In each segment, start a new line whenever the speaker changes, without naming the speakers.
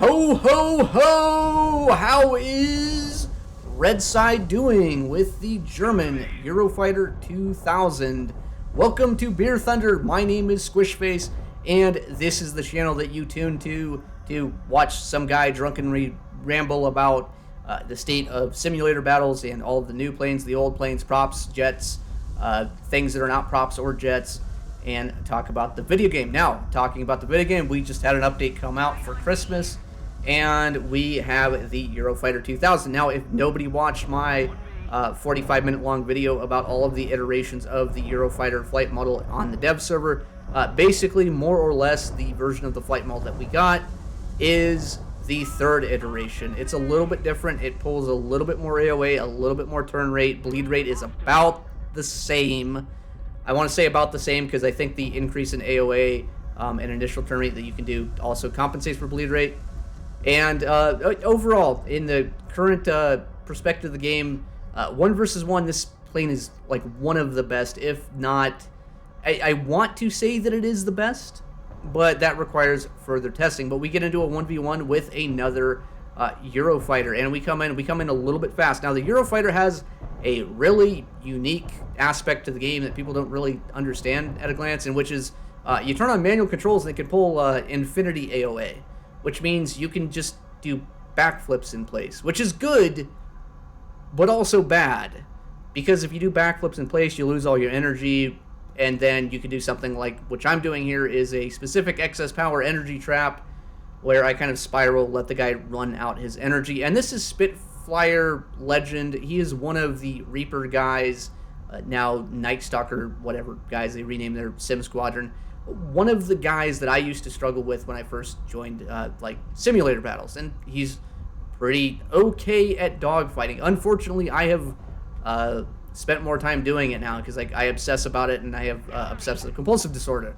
Ho, ho, ho! How is Red Side doing with the German Eurofighter 2000? Welcome to Beer Thunder. My name is Squishface, and this is the channel that you tune to watch some guy drunkenly ramble about the state of simulator battles and all of the new planes, the old planes, props, jets, things that are not props or jets, and talk about the video game. Now, talking about the video game, we just had an update come out for Christmas, and we have the Eurofighter 2000. Now, if nobody watched my 45-minute long video about all of the iterations of the Eurofighter flight model on the dev server, basically, more or less, the version of the flight model that we got is the third iteration. It's a little bit different. It pulls a little bit more AOA, a little bit more turn rate. Bleed rate is about the same. I want to say about the same because I think the increase in AOA and initial turn rate that you can do also compensates for bleed rate. And overall, in the current perspective of the game, 1 versus 1, this plane is like one of the best, if not, I want to say that it is the best, but that requires further testing. But we get into a 1v1 with another Eurofighter, and we come in a little bit fast. Now, the Eurofighter has a really unique aspect to the game that people don't really understand at a glance, and which is you turn on manual controls and it can pull infinity AOA, which means you can just do backflips in place, which is good, but also bad, because if you do backflips in place, you lose all your energy, and then you can do something like, which I'm doing here, is a specific excess power energy trap, where I kind of spiral, let the guy run out his energy. And this is Spitfire Legend. He is one of the Reaper guys, now Night Stalker, whatever guys they renamed their Sim Squadron. One of the guys that I used to struggle with when I first joined like simulator battles, and he's pretty okay at dogfighting. Unfortunately, I have spent more time doing it now because I obsess about it, and I have obsessive compulsive disorder.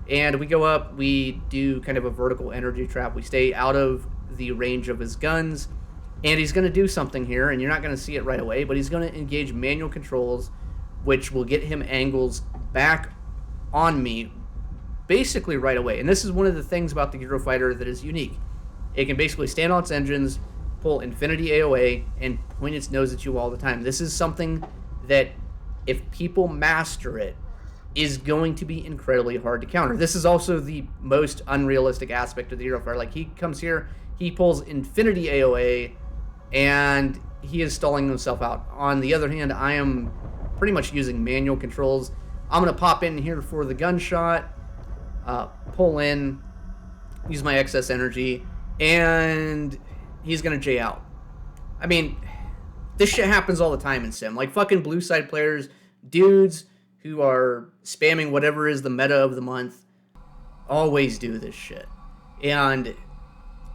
And we go up, we do kind of a vertical energy trap. We stay out of the range of his guns, and he's going to do something here, and you're not going to see it right away, but he's going to engage manual controls, which will get him angles back on me basically right away. And this is one of the things about the Eurofighter that is unique. It can basically stand on its engines, pull infinity AOA, and point its nose at you all the time. This is something that, if people master it, is going to be incredibly hard to counter. This is also the most unrealistic aspect of the Eurofighter. Like, he comes here, he pulls infinity AOA, and he is stalling himself out. On the other hand, I am pretty much using manual controls. I'm going to pop in here for the gunshot, pull in, use my excess energy, and he's going to J out. I mean, this shit happens all the time in Sim. Like, fucking blue side players, dudes who are spamming whatever is the meta of the month, always do this shit. And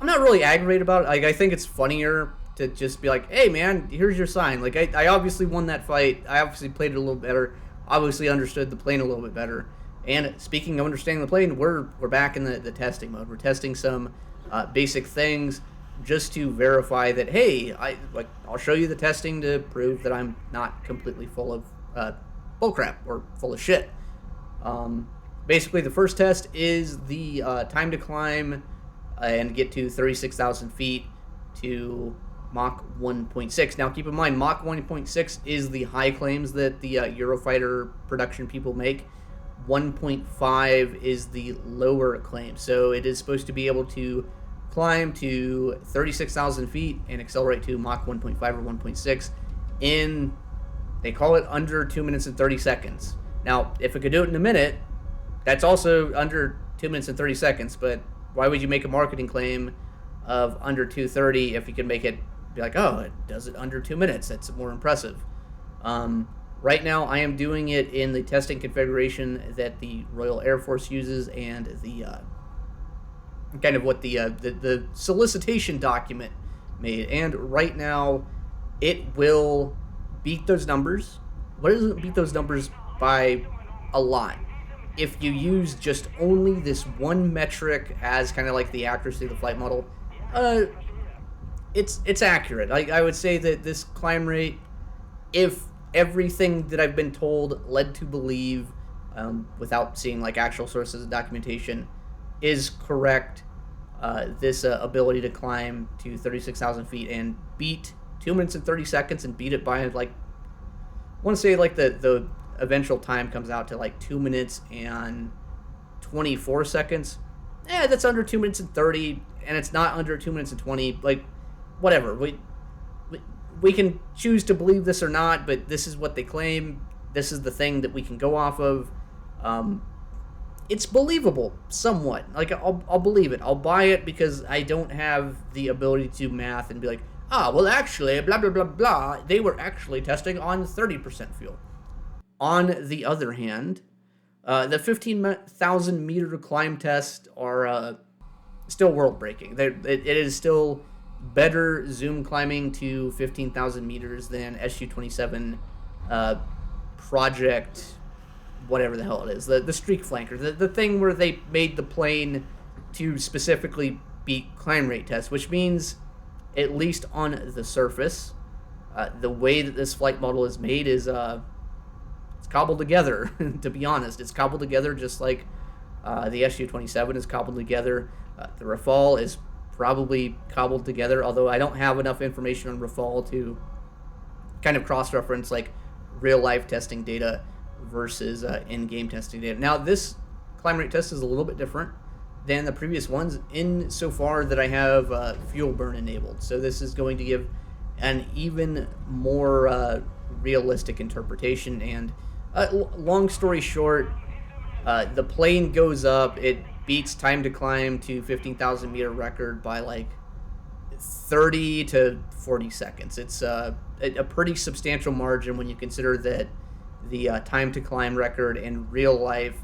I'm not really aggravated about it. Like, I think it's funnier to just be like, hey man, here's your sign. Like, I obviously won that fight. I obviously played it a little better. Obviously understood the plane a little bit better. And speaking of understanding the plane, we're back in the testing mode. We're testing some basic things just to verify that, hey, I'll show you the testing to prove that I'm not completely full of bullcrap or full of shit. Basically, the first test is the time to climb and get to 36,000 feet to Mach 1.6. Now, keep in mind, Mach 1.6 is the high claims that the Eurofighter production people make. 1.5 is the lower claim. So it is supposed to be able to climb to 36,000 feet and accelerate to Mach 1.5 or 1.6 in, they call it, under 2 minutes and 30 seconds. Now, if it could do it in a minute, that's also under 2 minutes and 30 seconds, but why would you make a marketing claim of under 2:30 if you can make it be like, oh, it does it under 2 minutes? That's more impressive. Right now, I am doing it in the testing configuration that the Royal Air Force uses, and the kind of what the solicitation document made. And right now, it will beat those numbers. What does it beat those numbers by? A lot. If you use just only this one metric as kind of like the accuracy of the flight model, it's accurate. I would say that this climb rate, if everything that I've been told, led to believe, without seeing like actual sources of documentation, is correct, this ability to climb to 36,000 feet and beat 2 minutes and 30 seconds and beat it by, like, I want to say, like, the eventual time comes out to, like, 2 minutes and 24 seconds. That's under 2 minutes and 30, and it's not under 2 minutes and 20. Like, whatever. We can choose to believe this or not, but this is what they claim. This is the thing that we can go off of. It's believable, somewhat. Like, I'll believe it. I'll buy it because I don't have the ability to do math and be like, well, actually, blah, blah, blah, blah. They were actually testing on 30% fuel. On the other hand, the 15,000 meter climb tests are still world-breaking. It is still better zoom climbing to 15,000 meters than SU-27 Project, whatever the hell it is, the streak flanker, the thing where they made the plane to specifically beat climb rate tests, which means, at least on the surface, the way that this flight model is made is it's cobbled together. To be honest, it's cobbled together just like the SU-27 is cobbled together. The Rafale is probably cobbled together, although I don't have enough information on Rafale to kind of cross-reference like real-life testing data versus in-game testing data. Now, this climb rate test is a little bit different than the previous ones insofar that I have fuel burn enabled. So this is going to give an even more realistic interpretation. And long story short, the plane goes up. It beats time to climb to 15,000 meter record by like 30 to 40 seconds. It's a pretty substantial margin when you consider that the time to climb record in real life,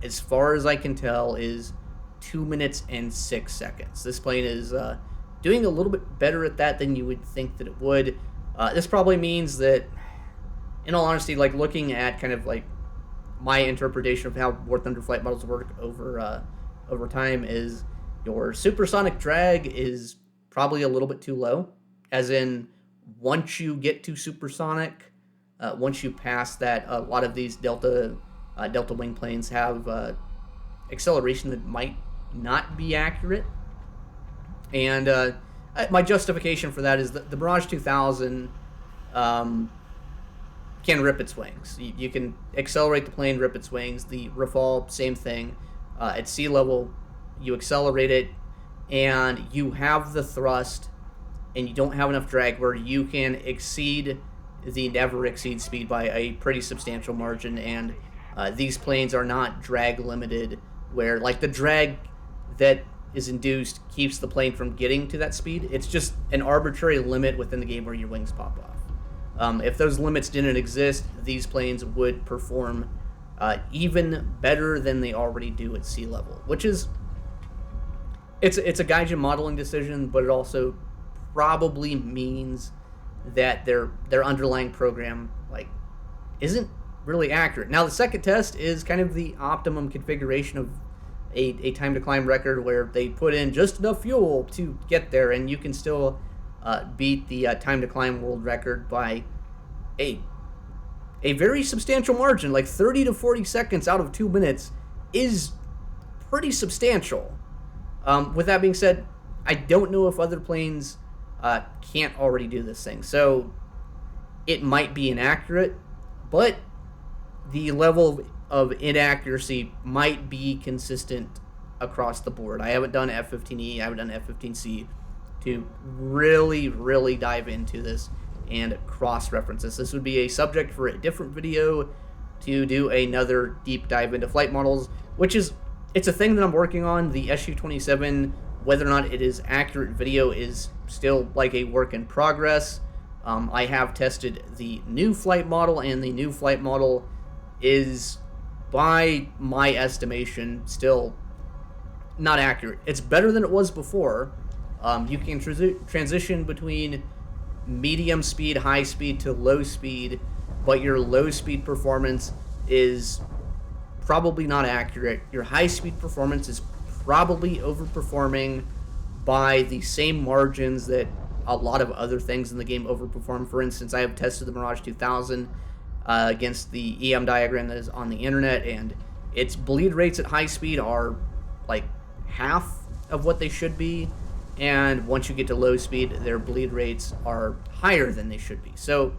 as far as I can tell, is 2 minutes and 6 seconds. This plane is doing a little bit better at that than you would think that it would. This probably means that, in all honesty, like looking at kind of like my interpretation of how War Thunder flight models work over time, is your supersonic drag is probably a little bit too low. As in, once you get to supersonic, once you pass that, a lot of these Delta wing planes have acceleration that might not be accurate. And my justification for that is that the Mirage 2000 can rip its wings. You can accelerate the plane, rip its wings. The Rafale, same thing. At sea level, you accelerate it, and you have the thrust, and you don't have enough drag where you can exceed the never exceed speed by a pretty substantial margin. And these planes are not drag limited, where like the drag that is induced keeps the plane from getting to that speed. It's just an arbitrary limit within the game where your wings pop off. If those limits didn't exist, these planes would perform even better than they already do at sea level, which is, it's a Gaijin modeling decision, but it also probably means that their underlying program like isn't really accurate. Now, the second test is kind of the optimum configuration of a time to climb record, where they put in just enough fuel to get there, and you can still beat the time to climb world record by a very substantial margin. Like 30 to 40 seconds out of 2 minutes is pretty substantial. With that being said, I don't know if other planes can't already do this thing, so it might be inaccurate, but the level of inaccuracy might be consistent across the board. I haven't done F-15E, I haven't done F-15C to really dive into this and cross-reference this. This would be a subject for a different video, to do another deep dive into flight models, which is, it's a thing that I'm working on. The SU-27, whether or not it is accurate video, is still like a work in progress. I have tested the new flight model, and the new flight model is, by my estimation, still not accurate. It's better than it was before. You can transition between medium speed, high speed to low speed, but your low speed performance is probably not accurate. Your high speed performance is probably overperforming by the same margins that a lot of other things in the game overperform. For instance, I have tested the Mirage 2000 against the EM diagram that is on the internet, and its bleed rates at high speed are like half of what they should be, and once you get to low speed, their bleed rates are higher than they should be. So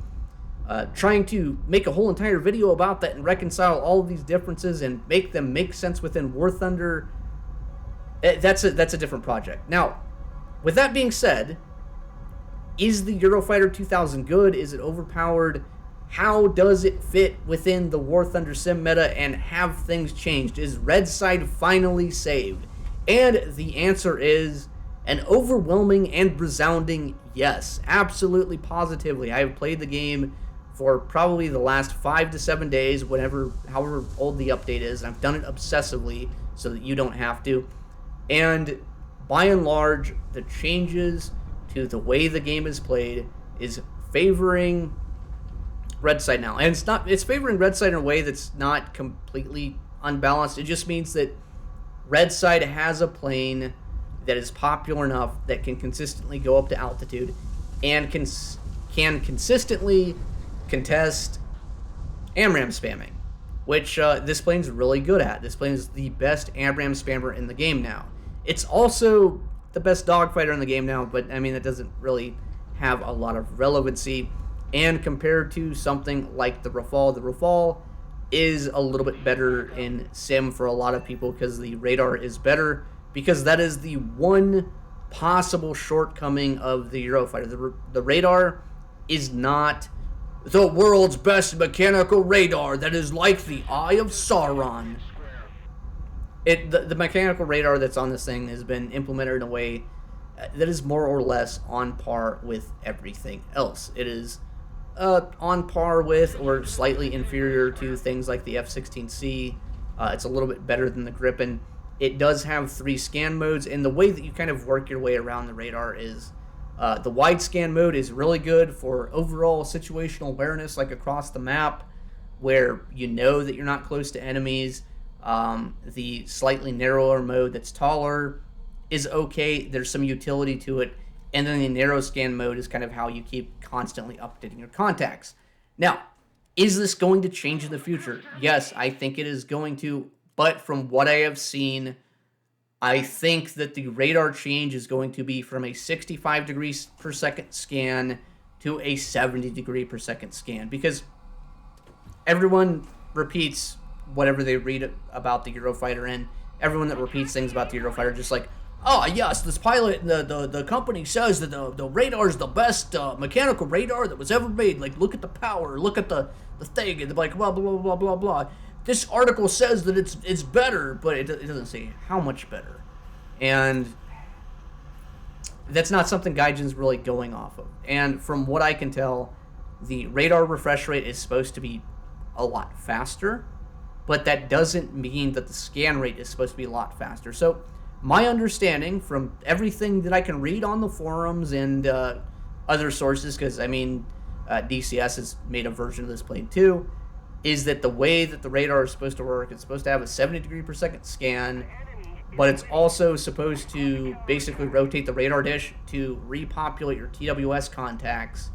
trying to make a whole entire video about that and reconcile all of these differences and make them make sense within War Thunder, that's a different project. Now, with that being said, is the Eurofighter 2000 good? Is it overpowered? How does it fit within the War Thunder sim meta, and have things changed? Is Red Side finally saved? And the answer is an overwhelming and resounding yes. Absolutely, positively. I have played the game for probably the last 5 to 7 days, however old the update is. And I've done it obsessively so that you don't have to. And by and large, the changes to the way the game is played is favoring Red Side now. And it's favoring Red Side in a way that's not completely unbalanced. It just means that Red Side has a plane that is popular enough that can consistently go up to altitude and can consistently contest Amram spamming, which this plane's really good at. This plane is the best Amram spammer in the game now. It's also the best dogfighter in the game now, but I mean, that doesn't really have a lot of relevancy. And compared to something like the Rafale is a little bit better in sim for a lot of people because the radar is better, because that is the one possible shortcoming of the Eurofighter. The radar is not the world's best mechanical radar that is like the Eye of Sauron. The mechanical radar that's on this thing has been implemented in a way that is more or less on par with everything else. It is on par with or slightly inferior to things like the F-16C. It's a little bit better than the Gripen. It does have 3 scan modes, and the way that you kind of work your way around the radar is the wide scan mode is really good for overall situational awareness, like across the map, where you know that you're not close to enemies. The slightly narrower mode that's taller is okay. There's some utility to it. And then the narrow scan mode is kind of how you keep constantly updating your contacts. Now, is this going to change in the future? Yes, I think it is going to. But from what I have seen, I think that the radar change is going to be from a 65 degrees per second scan to a 70 degree per second scan, because everyone repeats whatever they read about the Eurofighter, and everyone that repeats things about the Eurofighter just like, oh yes, this pilot, the company says that the radar is the best mechanical radar that was ever made. Like, look at the power, look at the thing, and they're like, blah, blah, blah, blah, blah. This article says that it's better, but it doesn't say how much better. And that's not something Gaijin's really going off of. And from what I can tell, the radar refresh rate is supposed to be a lot faster, but that doesn't mean that the scan rate is supposed to be a lot faster. So my understanding from everything that I can read on the forums and other sources, because I mean, DCS has made a version of this plane too, is that the way that the radar is supposed to work, it's supposed to have a 70 degree per second scan, but it's also supposed to basically rotate the radar dish to repopulate your TWS contacts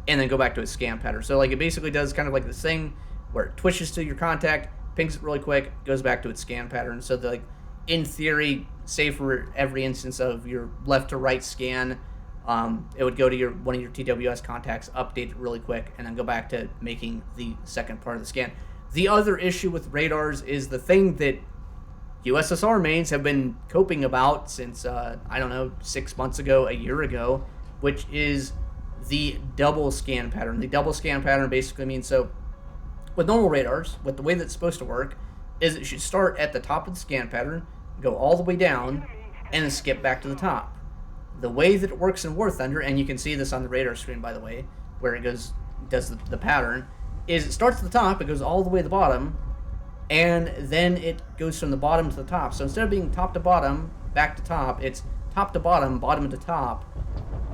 and then go back to its scan pattern. So like, it basically does kind of like this thing where it twitches to your contact, pings it really quick, goes back to its scan pattern. So that, like, in theory, say for every instance of your left to right scan, it would go to one of your TWS contacts, update it really quick, and then go back to making the second part of the scan. The other issue with radars is the thing that USSR mains have been coping about since, 6 months ago, a year ago, which is the double scan pattern. The double scan pattern basically means, so with normal radars, with the way that's supposed to work, is it should start at the top of the scan pattern, go all the way down, and then skip back to the top. The way that it works in War Thunder, and you can see this on the radar screen, by the way, where it does the pattern, is it starts at the top, it goes all the way to the bottom, and then it goes from the bottom to the top. So instead of being top to bottom, back to top, it's top to bottom, bottom to top,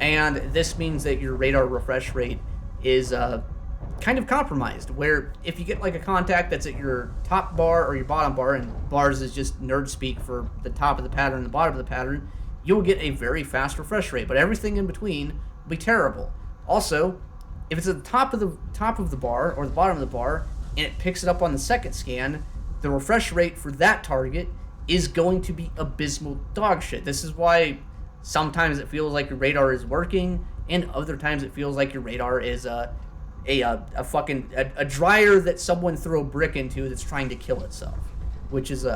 and this means that your radar refresh rate is kind of compromised, where if you get like a contact that's at your top bar or your bottom bar, and bars is just nerd speak for the top of the pattern and the bottom of the pattern, you'll get a very fast refresh rate, but everything in between will be terrible. Also, if it's at the top of the bar or the bottom of the bar and it picks it up on the second scan, the refresh rate for that target is going to be abysmal dog shit. This is why sometimes it feels like your radar is working, and other times it feels like your radar is a dryer that someone threw a brick into that's trying to kill itself, which is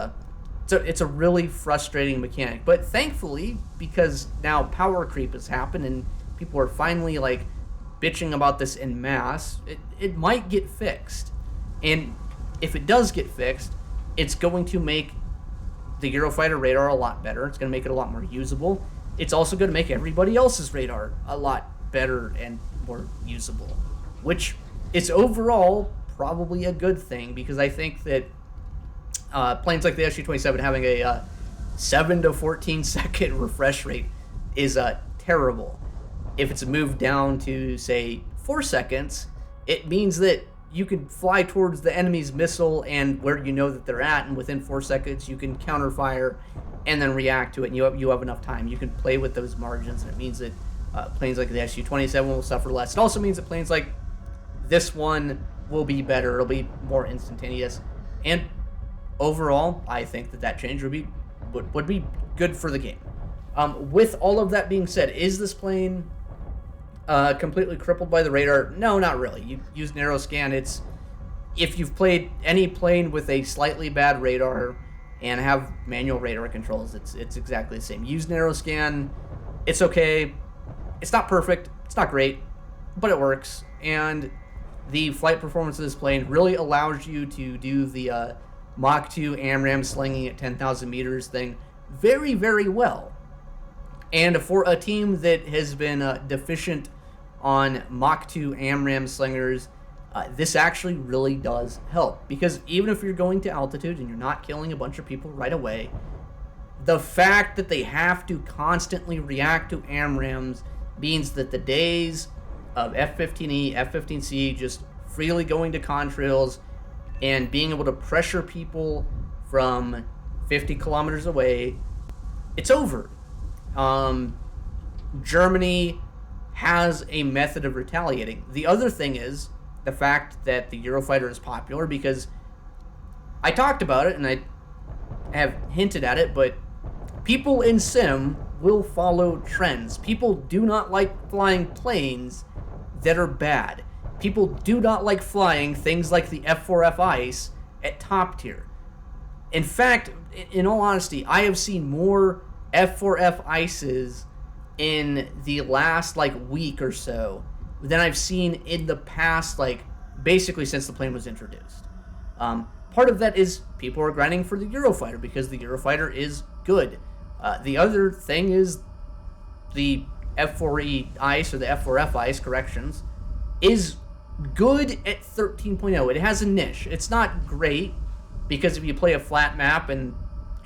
it's a really frustrating mechanic. But thankfully, because now power creep has happened and people are finally like bitching about this en masse, it might get fixed. And if it does get fixed, it's going to make the Eurofighter radar a lot better. It's going to make it a lot more usable. It's also going to make everybody else's radar a lot better and more usable, which is overall probably a good thing, because I think that planes like the SU-27 having a 7 to 14 second refresh rate is terrible. If it's moved down to, say, 4 seconds, it means that you can fly towards the enemy's missile and where you know that they're at, and within 4 seconds you can counterfire and then react to it, and you have enough time. You can play with those margins, and it means that planes like the SU-27 will suffer less. It also means that planes like this one will be better. It'll be more instantaneous. And overall, I think that change would be good for the game. With all of that being said, is this plane completely crippled by the radar? No, not really. You use narrow scan. If you've played any plane with a slightly bad radar and have manual radar controls, it's exactly the same. Use narrow scan. It's okay. It's not perfect. It's not great, but it works. And the flight performance of this plane really allows you to do the Mach 2 Amram slinging at 10,000 meters thing very, very well. And for a team that has been deficient on Mach 2 Amram slingers, this actually really does help. Because even if you're going to altitude and you're not killing a bunch of people right away, the fact that they have to constantly react to Amrams means that the days of F-15E, F-15C just freely going to contrails and being able to pressure people from 50 kilometers away, it's over. Germany has a method of retaliating. The other thing is the fact that the Eurofighter is popular, because I talked about it and I have hinted at it, but people in sim will follow trends. People do not like flying planes that are bad. People do not like flying things like the F4F Ice at top tier. In fact, in all honesty, I have seen more F4F Ices in the last week or so than I've seen in the past, basically since the plane was introduced. Part of that is people are grinding for the Eurofighter because the Eurofighter is good. The other thing is the F4E Ice, or the F4F Ice, corrections, is good at 13.0. It has a niche. It's not great, because if you play a flat map and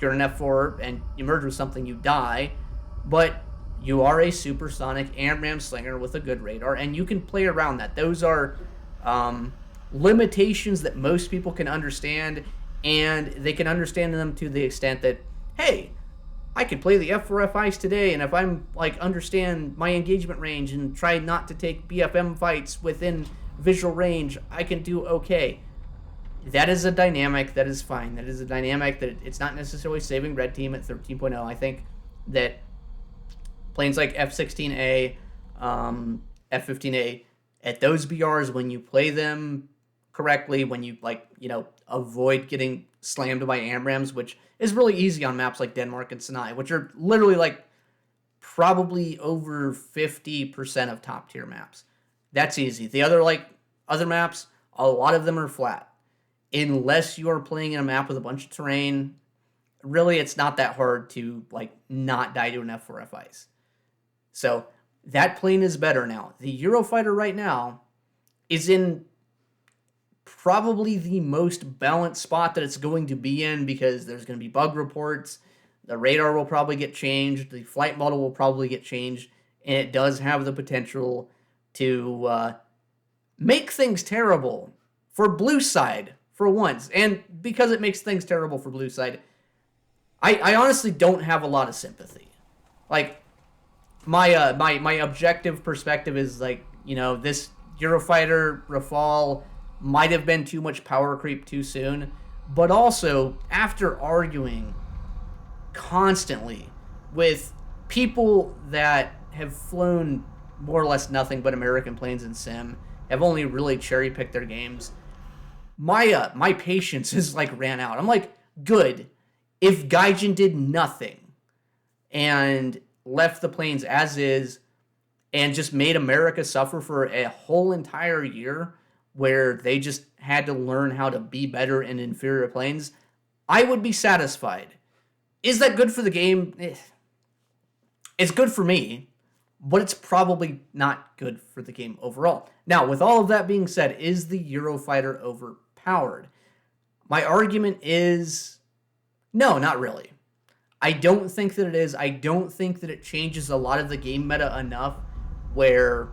you're an F4 and you merge with something, you die, but you are a supersonic AMRAAM slinger with a good radar, and you can play around that. Those are limitations that most people can understand, and they can understand them to the extent that, hey, I can play the F4F Ice today, and if I'm understand my engagement range and try not to take BFM fights within visual range, I can do okay. That is a dynamic that is fine. That is a dynamic that it's not necessarily saving Red Team at 13.0. I think that planes like F-16A, F-15A, at those BRs, when you play them correctly, when you avoid getting slammed by AMRAAMs, which is really easy on maps like Denmark and Sinai, which are literally probably over 50% of top tier maps. That's easy. The other maps, a lot of them are flat. Unless you are playing in a map with a bunch of terrain, really it's not that hard to not die to an F4F Ice. So that plane is better now. The Eurofighter right now is in probably the most balanced spot that it's going to be in, because there's going to be bug reports, the radar will probably get changed, the flight model will probably get changed, and it does have the potential to make things terrible for Blue Side for once. And because it makes things terrible for Blue Side, I honestly don't have a lot of sympathy. My objective perspective is this Eurofighter Rafale might have been too much power creep too soon, but also after arguing constantly with people that have flown more or less nothing but American planes in sim, have only really cherry picked their games. My patience is like ran out. I'm like, good. If Gaijin did nothing and left the planes as is and just made America suffer for a whole entire year where they just had to learn how to be better in inferior planes, I would be satisfied. Is that good for the game? It's good for me, but it's probably not good for the game overall. Now, with all of that being said, is the Eurofighter overpowered? My argument is no, not really. I don't think that it is. I don't think that it changes a lot of the game meta enough where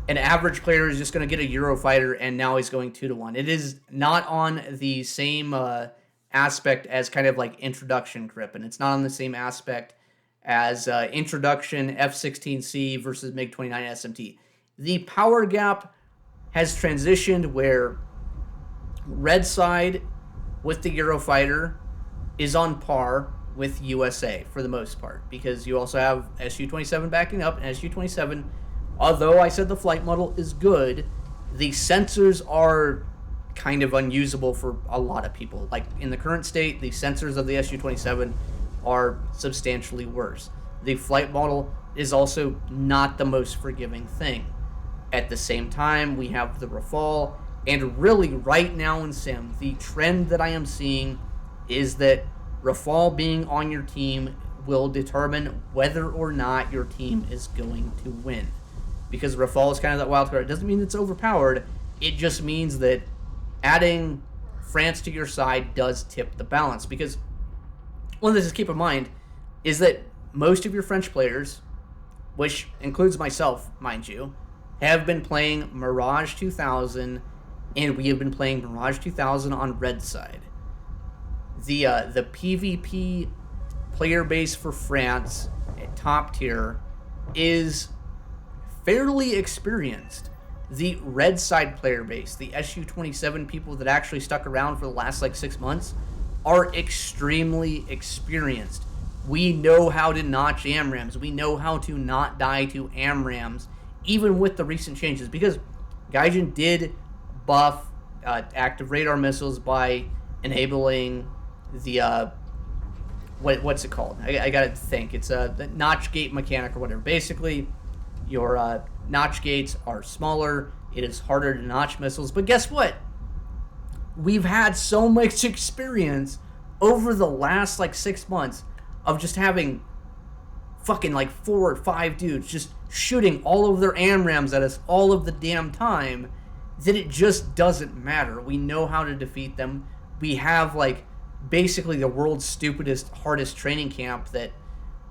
an average player is just going to get a Eurofighter and now he's going 2-1. It is not on the same aspect as kind of like introduction grip, and it's not on the same aspect as introduction F-16C versus MiG-29 SMT. The power gap has transitioned where red side with the Eurofighter is on par with USA for the most part, because you also have Su-27 backing up, and Su-27, although I said the flight model is good, the sensors are kind of unusable for a lot of people. Like in the current state, the sensors of the Su-27 are substantially worse. The flight model is also not the most forgiving thing. At the same time, we have the Rafale, and really right now in Sim, the trend that I am seeing is that Rafale being on your team will determine whether or not your team is going to win. Because Rafale is kind of that wild card. It doesn't mean it's overpowered. It just means that adding France to your side does tip the balance. Because one of the things to keep in mind is that most of your French players, which includes myself, mind you, have been playing Mirage 2000, and we have been playing Mirage 2000 on red side. The PvP player base for France at top tier is fairly experienced. The red side player base, the Su-27 people that actually stuck around for the last like 6 months, are extremely experienced. We know how to notch Amrams. We know how to not die to Amrams, even with the recent changes, because Gaijin did buff active radar missiles by enabling the what's it called? I gotta think. It's the notch gate mechanic or whatever. Basically, your notch gates are smaller. It is harder to notch missiles. But guess what? We've had so much experience over the last like 6 months of just having fucking like 4 or 5 dudes just shooting all of their AMRAMs at us all of the damn time that it just doesn't matter. We know how to defeat them. We have like basically the world's stupidest, hardest training camp that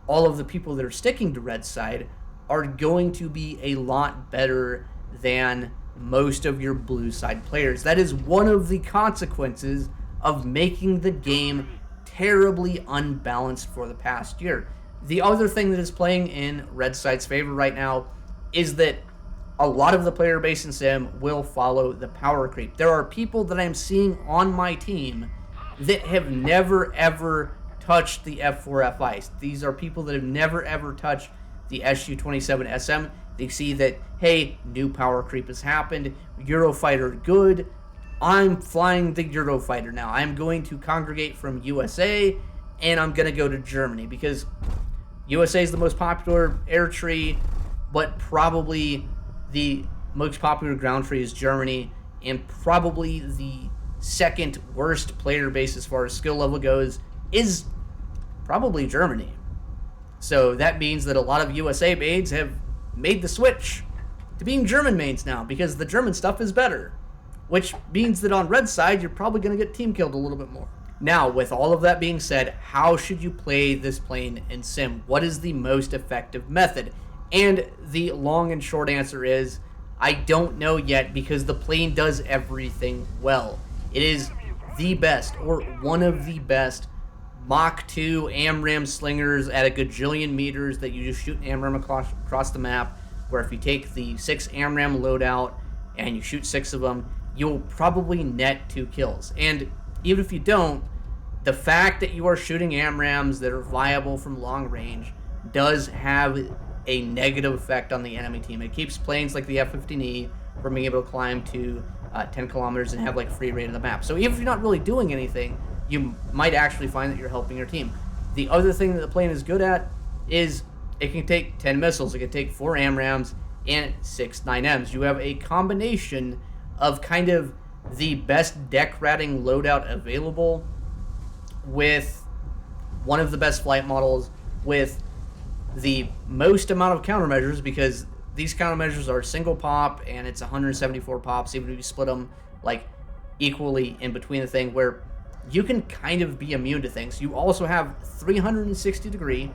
all of the people that are sticking to red side are going to be a lot better than most of your blue side players. That is one of the consequences of making the game terribly unbalanced for the past year. The other thing that is playing in red side's favor right now is that a lot of the player base in Sim will follow the power creep. There are people that I'm seeing on my team that have never ever touched the F4 FIs. These are people that have never ever touched the Su-27 SM. They see that, hey, new power creep has happened, Eurofighter good, I'm flying the Eurofighter now. I'm going to congregate from USA, and I'm going to go to Germany, because USA is the most popular air tree, but probably the most popular ground tree is Germany, and probably the second worst player base as far as skill level goes is probably Germany. So that means that a lot of USA mains have made the switch to being German mains now, because the German stuff is better, which means that on red side you're probably going to get team killed a little bit more. Now, with all of that being said, how should you play this plane in Sim? What is the most effective method? And the long and short answer is, I don't know yet, because the plane does everything well. It is the best, or one of the best, Mach 2 AMRAM slingers at a gajillion meters that you just shoot an AMRAM across the map, where if you take the 6 AMRAM loadout and you shoot 6 of them, you'll probably net 2 kills. And even if you don't, the fact that you are shooting AMRAMs that are viable from long range does have a negative effect on the enemy team. It keeps planes like the F-15E from being able to climb to 10 kilometers and have like free reign of the map. So even if you're not really doing anything, you might actually find that you're helping your team. The other thing that the plane is good at is it can take 10 missiles. It can take 4 AMRAMs and 6 9Ms. You have a combination of kind of the best deck ratting loadout available with one of the best flight models with the most amount of countermeasures, because these countermeasures are single pop and it's 174 pops, even if you split them like equally in between the thing, where you can kind of be immune to things. You also have 360 degree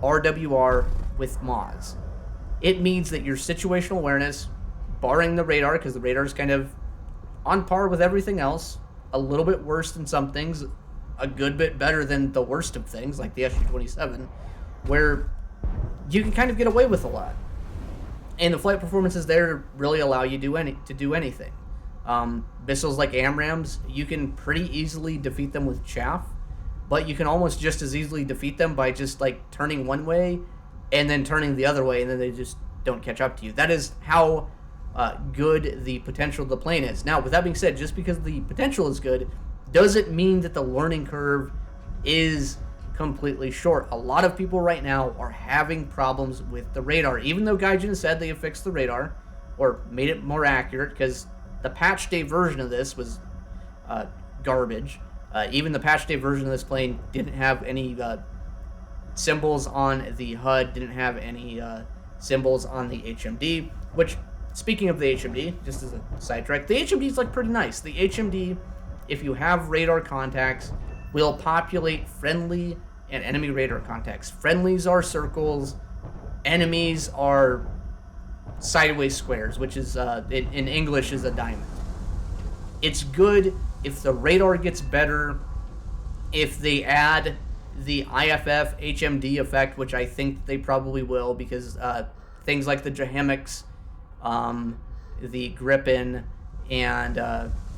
RWR with Moz. It means that your situational awareness, barring the radar, because the radar is kind of on par with everything else, a little bit worse than some things, a good bit better than the worst of things like the SU-27, where you can kind of get away with a lot. And the flight performance is there to really allow you to do anything. Missiles like AMRAMs, you can pretty easily defeat them with chaff, but you can almost just as easily defeat them by just like turning one way and then turning the other way, and then they just don't catch up to you. That is how good the potential of the plane is. Now, with that being said, just because the potential is good doesn't mean that the learning curve is completely short. A lot of people right now are having problems with the radar, even though Gaijin said they have fixed the radar or made it more accurate, because the patch day version of this was garbage. Even the patch day version of this plane didn't have any symbols on the HUD, didn't have any symbols on the HMD, which, speaking of the HMD, just as a sidetrack, the HMD is like pretty nice. The HMD, if you have radar contacts, will populate friendly and enemy radar contacts. Friendlies are circles, enemies are sideways squares, which is in English is a diamond. It's good if the radar gets better, if they add the IFF HMD effect, which I think they probably will, because things like the Jahamics, the Gripen, and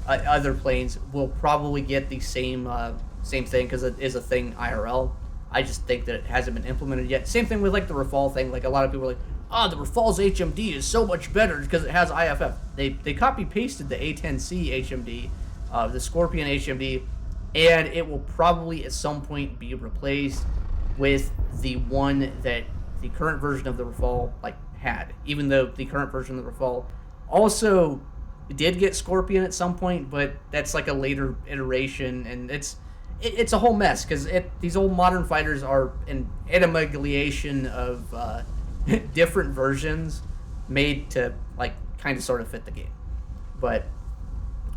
other planes will probably get the same thing, because it is a thing IRL. I just think that it hasn't been implemented yet. Same thing with like the Rafale thing. Like a lot of people are like, the Rafale's HMD is so much better because it has IFF. They copy pasted the A10C HMD, the Scorpion HMD, and it will probably at some point be replaced with the one that the current version of the Rafale had. Even though the current version of the Rafale also did get Scorpion at some point, but that's like a later iteration, and it's a whole mess, because these old modern fighters are an amalgamation of different versions made to kind of sort of fit the game. But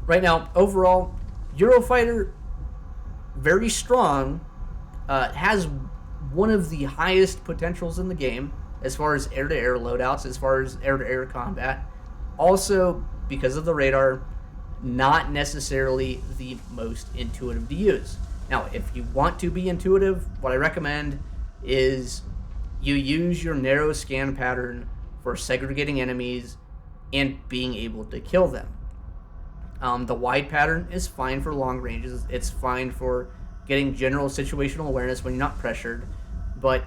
right now, overall, Eurofighter, very strong, has one of the highest potentials in the game as far as air-to-air loadouts, as far as air-to-air combat. Also, because of the radar, not necessarily the most intuitive to use. Now, if you want to be intuitive, what I recommend is you use your narrow scan pattern for segregating enemies and being able to kill them. The wide pattern is fine for long ranges. It's fine for getting general situational awareness when you're not pressured. But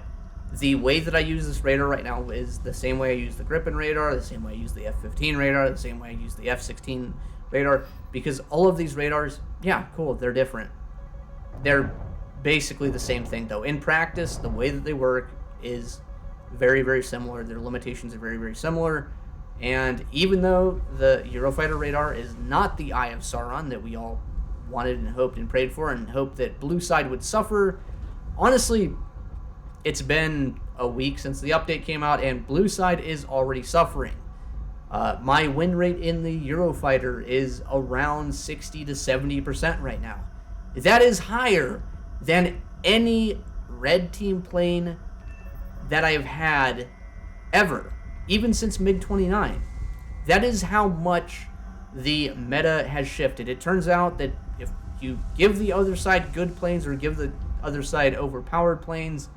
the way that I use this radar right now is the same way I use the Gripen radar, the same way I use the F-15 radar, the same way I use the F-16 radar, because all of these radars, yeah, cool, they're different. They're basically the same thing, though. In practice, the way that they work is very, very similar. Their limitations are very, very similar. And even though the Eurofighter radar is not the Eye of Sauron that we all wanted and hoped and prayed for and hoped that Blue Side would suffer, honestly, it's been a week since the update came out, and Blue Side is already suffering. My win rate in the Eurofighter is around 60 to 70% right now. That is higher than any red team plane that I have had ever, even since MiG-29. That is how much the meta has shifted. It turns out that if you give the other side good planes or give the other side overpowered planes,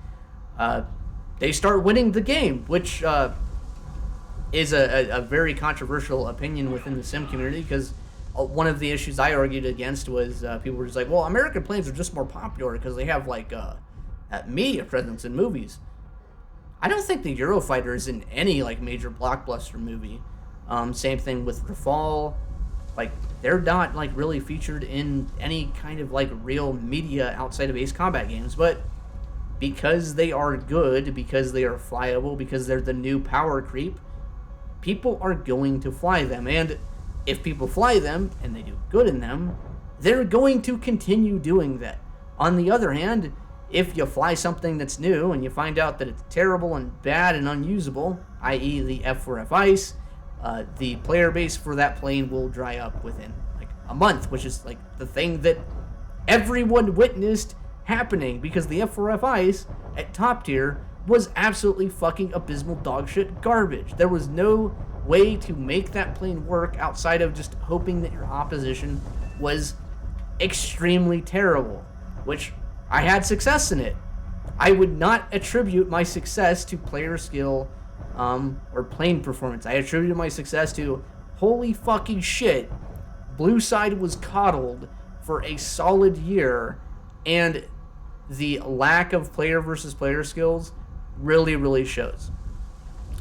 they start winning the game, which is a very controversial opinion within the sim community, because one of the issues I argued against was people were just like, well, American planes are just more popular because they have like media presence in movies. I don't think the Eurofighter is in any like major blockbuster movie. Same thing with Rafale. Like, they're not like really featured in any kind of like real media outside of Ace Combat games, but because they are good, because they are flyable, because they're the new power creep, people are going to fly them. And if people fly them and they do good in them, they're going to continue doing that. On the other hand, if you fly something that's new and you find out that it's terrible and bad and unusable, i.e. the F4F ice, the player base for that plane will dry up within like a month, which is like the thing that everyone witnessed happening, because the F4F ice at top tier was absolutely fucking abysmal dogshit garbage. There was no way to make that plane work outside of just hoping that your opposition was extremely terrible, which I had success in it. I would not attribute my success to player skill or plane performance. I attributed my success to, holy fucking shit, Blue Side was coddled for a solid year, and the lack of player versus player skills really, really shows.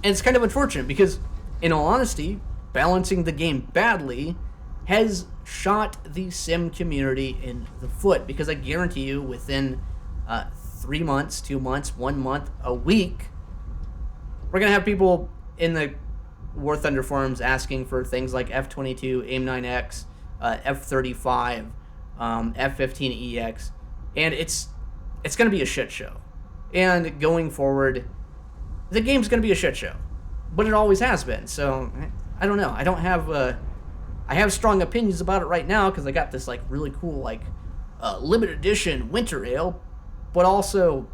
And it's kind of unfortunate because, in all honesty, balancing the game badly has shot the sim community in the foot, because I guarantee you within 3 months, 2 months, 1 month, a week, we're going to have people in the War Thunder forums asking for things like F-22, AIM-9X, F-35, F-15EX, and it's going to be a shit show. And going forward, the game's going to be a shit show, but it always has been. So I don't know. I have strong opinions about it right now because I got this like really cool like limited edition winter ale, but also,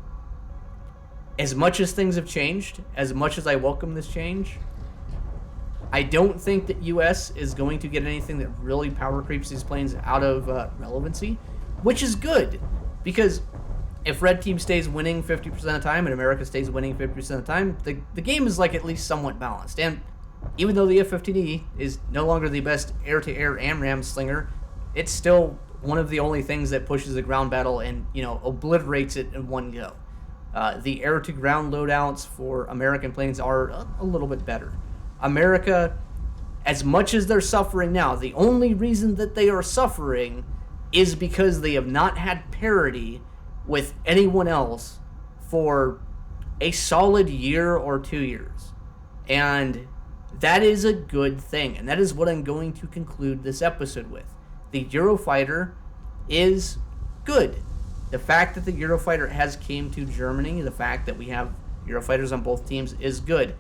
as much as things have changed, as much as I welcome this change, I don't think that US is going to get anything that really power creeps these planes out of relevancy, which is good, because if Red Team stays winning 50% of the time and America stays winning 50% of the time, the game is like at least somewhat balanced. And even though the F-15E is no longer the best air-to-air Amram slinger, it's still one of the only things that pushes a ground battle and, you know, obliterates it in one go. The air-to-ground loadouts for American planes are a little bit better. America, as much as they're suffering now, the only reason that they are suffering is because they have not had parity with anyone else for a solid year or 2 years. And that is a good thing, and that is what I'm going to conclude this episode with. The Eurofighter is good. The fact that the Eurofighter has came to Germany, the fact that we have Eurofighters on both teams is good.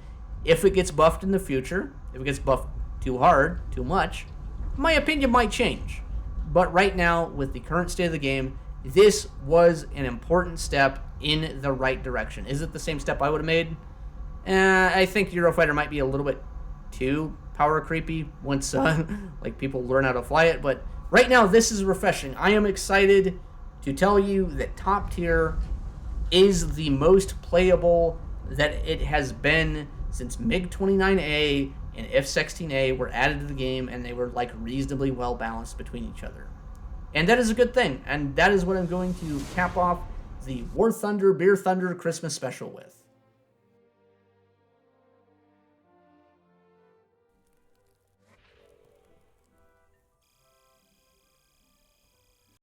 If it gets buffed in the future, if it gets buffed too hard, too much, my opinion might change. But right now, with the current state of the game, this was an important step in the right direction. Is it the same step I would have made? I think Eurofighter might be a little bit too power creepy once like people learn how to fly it, but right now this is refreshing. I am excited to tell you that top tier is the most playable that it has been since MiG-29A and F-16A were added to the game, and they were like reasonably well balanced between each other. And that is a good thing, and that is what I'm going to cap off the War Thunder Beer Thunder Christmas special with.